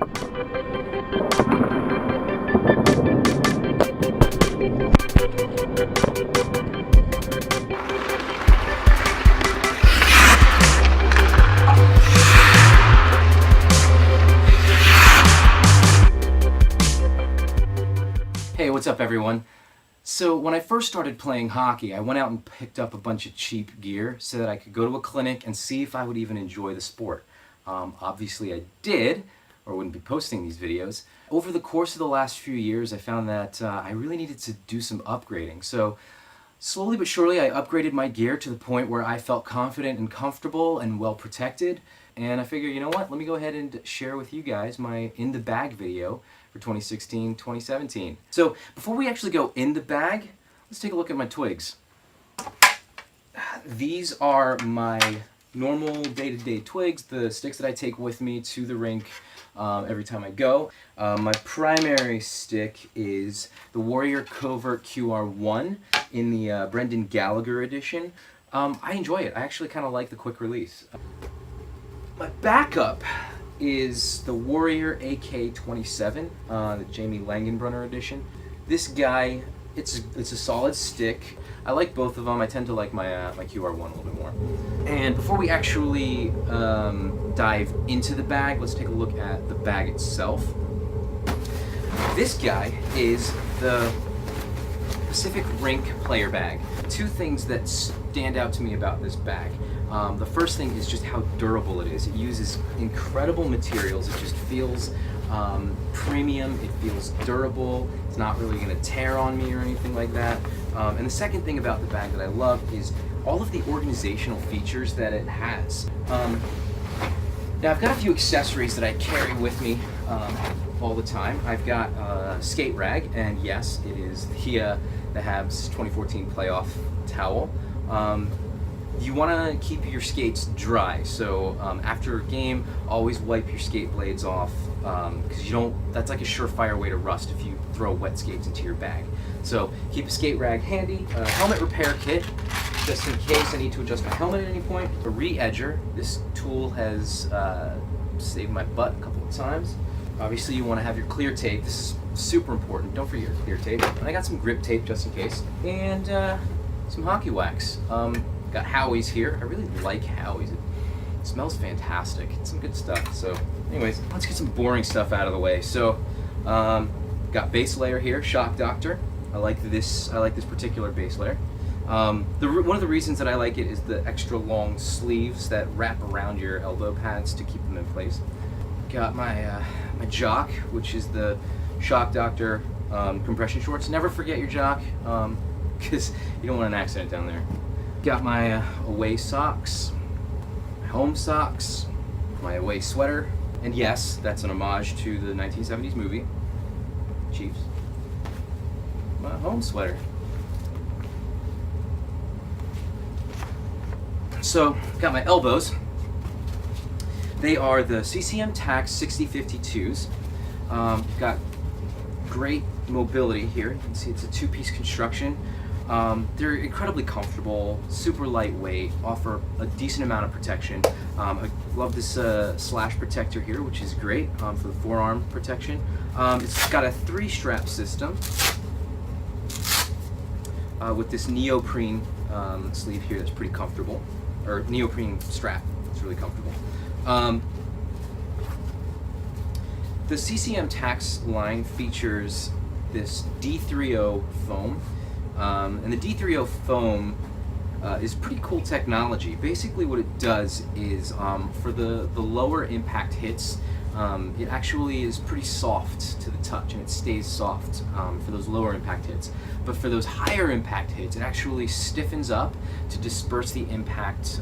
Hey, what's up everyone? So when I first started playing hockey, I went out and picked up a bunch of cheap gear so that I could go to a clinic and see if I would even enjoy the sport. Obviously I did, or I wouldn't be posting these videos. Over the course of the last few years, I found that I really needed to do some upgrading. So slowly but surely, I upgraded my gear to the point where I felt confident and comfortable and well protected. And I figured, you know what, let me go ahead and share with you guys my in the bag video for 2016-2017. So before we actually go in the bag, let's take a look at my twigs. These are my normal day-to-day twigs, the sticks that I take with me to the rink every time I go. My primary stick is the Warrior Covert QR1 in the Brendan Gallagher edition. I enjoy it. I actually kind of like the quick release. My backup is the Warrior AK-27, the Jamie Langenbrunner edition. This guy, it's a solid stick. I like both of them. I tend to like my my QR1 a little bit more. And before we actually dive into the bag, let's take a look at the bag itself. This guy is the Pacific Rink player bag. Two things that stand out to me about this bag. The first thing is just how durable it is. It uses incredible materials. It just feels premium. It feels durable. It's not really going to tear on me or anything like that. And the second thing about the bag that I love is all of the organizational features that it has. Now I've got a few accessories that I carry with me all the time. I've got a skate rag, and yes, it is the Habs 2014 playoff towel. You want to keep your skates dry, so after a game, always wipe your skate blades off, because that's like a surefire way to rust if you throw wet skates into your bag. So keep a skate rag handy, a helmet repair kit, just in case I need to adjust my helmet at any point, a re-edger. This tool has saved my butt a couple of times. Obviously you want to have your clear tape. This is super important. Don't forget your clear tape. And I got some grip tape just in case, and some hockey wax. Got Howie's here. I really like Howie's. It smells fantastic. It's some good stuff. So anyways, let's get some boring stuff out of the way. So got base layer here, Shock Doctor. I like this particular base layer. One of the reasons that I like it is the extra long sleeves that wrap around your elbow pads to keep them in place. Got my my jock, which is the Shock Doctor compression shorts. Never forget your jock, because you don't want an accident down there. Got my away socks, my home socks, my away sweater, and yes, that's an homage to the 1970s movie, Chiefs. My home sweater. So, got my elbows. They are the CCM Tax 6052s. Got great mobility here. You can see it's a two-piece construction. They're incredibly comfortable, super lightweight, offer a decent amount of protection. I love this slash protector here, which is great for the forearm protection. It's got a 3-strap system with this neoprene sleeve here that's pretty comfortable, or neoprene strap. It's really comfortable. The CCM Tax line features this D30 foam. And the D30 foam is pretty cool technology. Basically what it does is for the lower impact hits, it actually is pretty soft to the touch, and it stays soft for those lower impact hits. But for those higher impact hits, it actually stiffens up to disperse the impact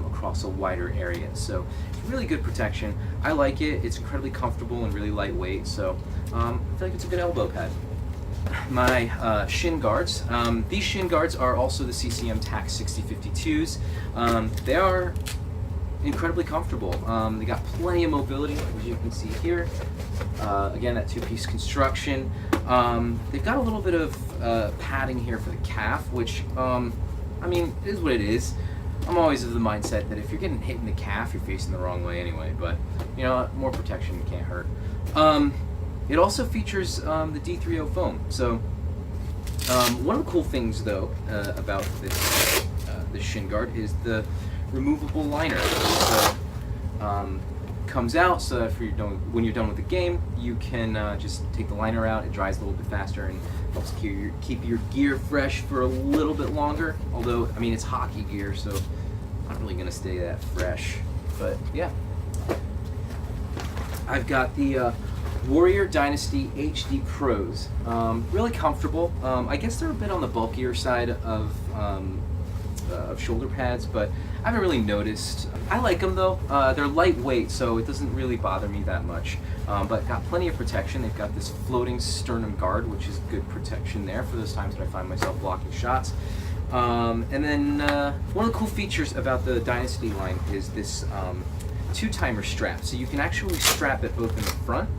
across a wider area. So it's really good protection. I like it. It's incredibly comfortable and really lightweight, so I feel like it's a good elbow pad. My shin guards. These shin guards are also the CCM Tax 6052s. They are incredibly comfortable. They got plenty of mobility, as you can see here. Again, that two-piece construction. They've got a little bit of padding here for the calf, which, I mean, it is what it is. I'm always of the mindset that if you're getting hit in the calf, you're facing the wrong way anyway, but, you know, more protection can't hurt. It also features the D30 foam. So one of the cool things, though, about this shin guard is the removable liner. So, comes out so that when you're done with the game, you can just take the liner out. It dries a little bit faster and helps keep your gear fresh for a little bit longer. Although, I mean, it's hockey gear, so not really gonna stay that fresh. But yeah, I've got the Warrior Dynasty HD Pros. Really comfortable. I guess they're a bit on the bulkier side of shoulder pads, but I haven't really noticed. I like them though. They're lightweight, so it doesn't really bother me that much. But got plenty of protection. They've got this floating sternum guard, which is good protection there for those times that I find myself blocking shots. And then one of the cool features about the Dynasty line is this two-timer strap. So you can actually strap it both in the front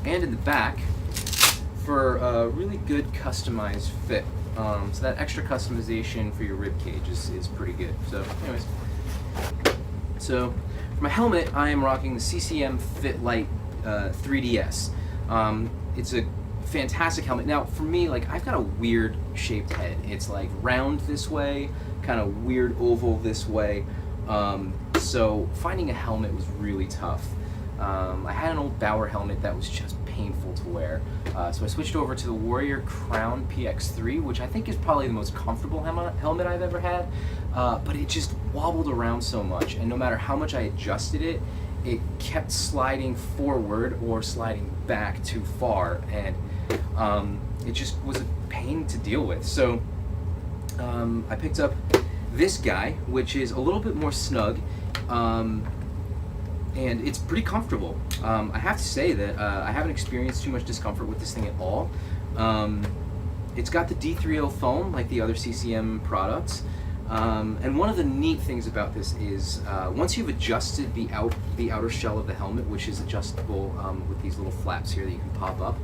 and in the back for a really good customized fit. So that extra customization for your rib cage is pretty good. So anyways, so for my helmet, I am rocking the CCM FitLight 3DS. It's a fantastic helmet. Now for me, like, I've got a weird shaped head. It's like round this way, kind of weird oval this way. So finding a helmet was really tough. I had an old Bauer helmet that was just painful to wear. So I switched over to the Warrior Crown PX3, which I think is probably the most comfortable helmet I've ever had. But it just wobbled around so much, and no matter how much I adjusted it, it kept sliding forward or sliding back too far, and it just was a pain to deal with. So I picked up this guy, which is a little bit more snug. And it's pretty comfortable. I have to say that I haven't experienced too much discomfort with this thing at all. It's got the D30 foam like the other CCM products. And one of the neat things about this is once you've adjusted the outer shell of the helmet, which is adjustable with these little flaps here that you can pop up,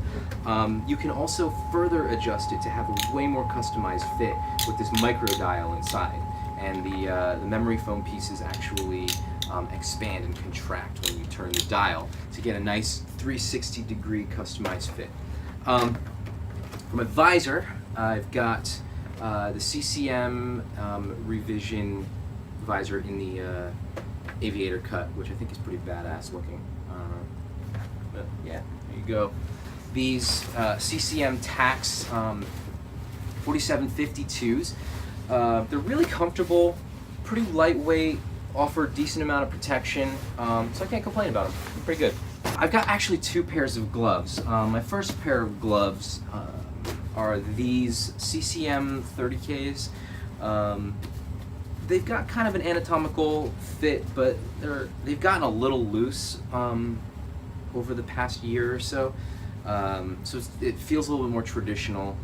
you can also further adjust it to have a way more customized fit with this micro dial inside. And the memory foam pieces actually expand and contract when you turn the dial to get a nice 360-degree customized fit. For my visor, I've got the CCM revision visor in the aviator cut, which I think is pretty badass looking. But yeah, there you go. These CCM Tax 4752s, they're really comfortable, pretty lightweight, offer a decent amount of protection, so I can't complain about them. They're pretty good. I've got actually two pairs of gloves. My first pair of gloves are these CCM 30Ks. They've got kind of an anatomical fit, but they've gotten a little loose over the past year or so. So it feels a little bit more traditional,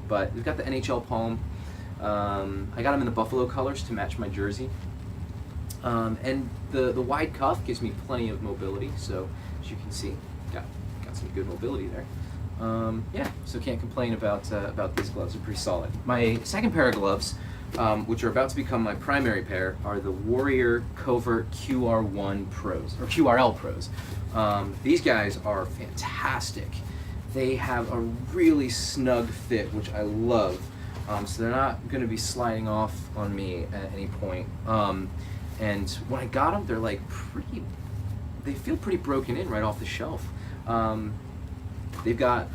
but they've got the NHL palm. I got them in the buffalo colors to match my jersey. And the wide cuff gives me plenty of mobility, so as you can see, got some good mobility there. Yeah, so can't complain about these gloves. They're pretty solid. My second pair of gloves, which are about to become my primary pair, are the Warrior Covert QR1 Pros, or QRL Pros. These guys are fantastic. They have a really snug fit, which I love. So they're not going to be sliding off on me at any point. And when I got them, they're like they feel pretty broken in right off the shelf. They've got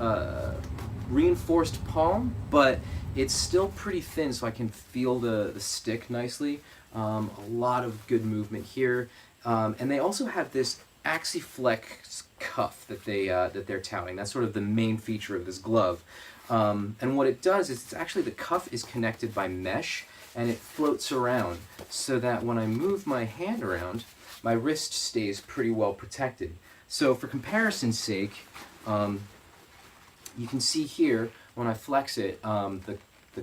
reinforced palm, but it's still pretty thin, so I can feel the stick nicely. A lot of good movement here. And they also have this AxiFlex cuff that they're touting. That's sort of the main feature of this glove. And what it does is the cuff is connected by mesh, and it floats around so that when I move my hand around, my wrist stays pretty well protected. So for comparison's sake, you can see here when I flex it, the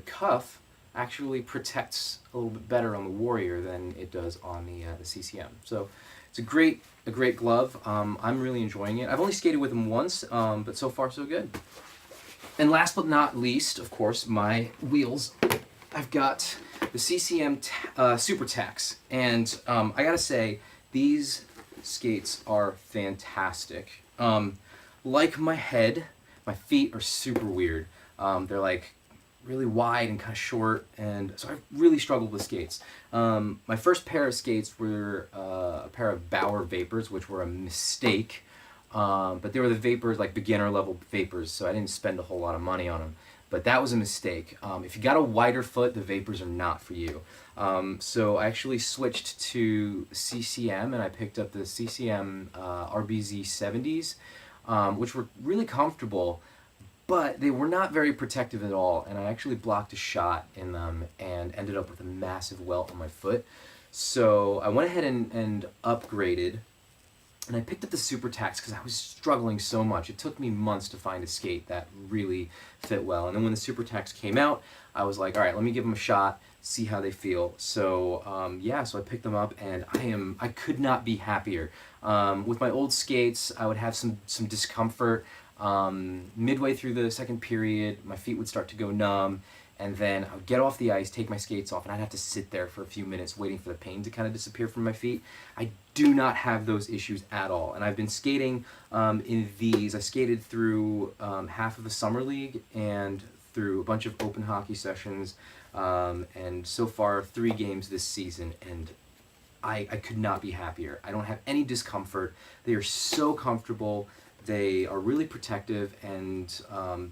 cuff actually protects a little bit better on the Warrior than it does on the CCM. So it's a great glove. I'm really enjoying it. I've only skated with them once, but so far so good. And last but not least, of course, my wheels. I've got the CCM Super Tax, and I gotta say, these skates are fantastic. Like my head, my feet are super weird. They're like really wide and kind of short, and so I really struggled with skates. My first pair of skates were a pair of Bauer Vapors, which were a mistake, but they were the Vapors, like beginner level Vapors, so I didn't spend a whole lot of money on them. But that was a mistake. If you got a wider foot, the Vapors are not for you. So I actually switched to CCM, and I picked up the CCM RBZ 70s, which were really comfortable, but they were not very protective at all, and I actually blocked a shot in them and ended up with a massive welt on my foot. So I went ahead and upgraded, and I picked up the Super Tax because I was struggling so much. It took me months to find a skate that really fit well, and then when the Super Tax came out, I was like, all right, let me give them a shot, see how they feel. So yeah, so I picked them up, and I could not be happier. With my old skates, I would have some discomfort. Midway through the second period, my feet would start to go numb, and then I would get off the ice, take my skates off, and I'd have to sit there for a few minutes waiting for the pain to kind of disappear from my feet. I do not have those issues at all, and I've been skating in these. I skated through half of the summer league and through a bunch of open hockey sessions, and so far 3 games this season, and I could not be happier. I don't have any discomfort. They are so comfortable. They are really protective, and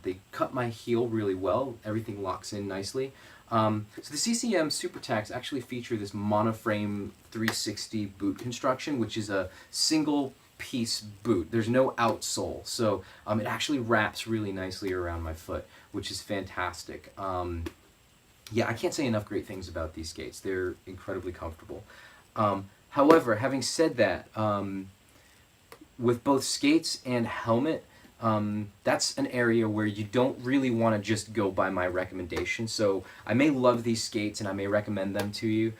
they cut my heel really well. Everything locks in nicely. So the CCM Super Tax actually feature this monoframe 360 boot construction, which is a single piece boot. There's no outsole, so it actually wraps really nicely around my foot, which is fantastic. Yeah, I can't say enough great things about these skates. They're incredibly comfortable. However, having said that, with both skates and helmet, that's an area where you don't really want to just go by my recommendation. So I may love these skates and I may recommend them to you,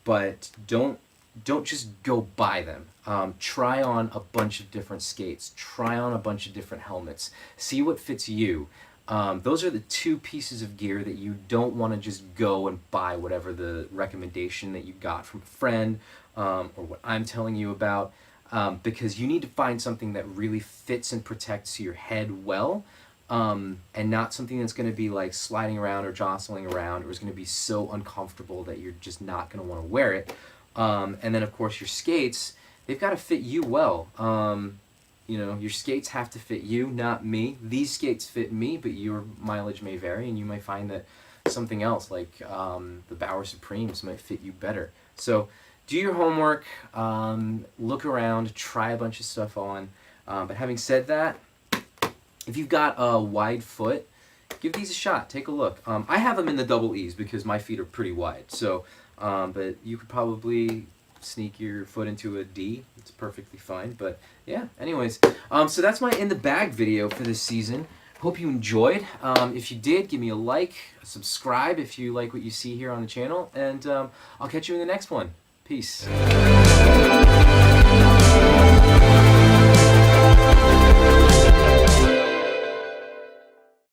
but don't just go buy them. Try on a bunch of different skates. Try on a bunch of different helmets. See what fits you. Those are the 2 pieces of gear that you don't want to just go and buy whatever the recommendation that you got from a friend, or what I'm telling you about. Because you need to find something that really fits and protects your head well, and not something that's going to be like sliding around or jostling around, or is going to be so uncomfortable that you're just not going to want to wear it. And then of course your skates, they've got to fit you well. You know, your skates have to fit you, not me. These skates fit me, but your mileage may vary, and you might find that something else like the Bauer Supremes might fit you better. So do your homework, look around, try a bunch of stuff on. But having said that, if you've got a wide foot, give these a shot. Take a look. I have them in the double E's because my feet are pretty wide. So, but you could probably sneak your foot into a D. It's perfectly fine. But yeah, anyways, so that's my in the bag video for this season. Hope you enjoyed. If you did, give me a like, subscribe if you like what you see here on the channel, and I'll catch you in the next one. Peace.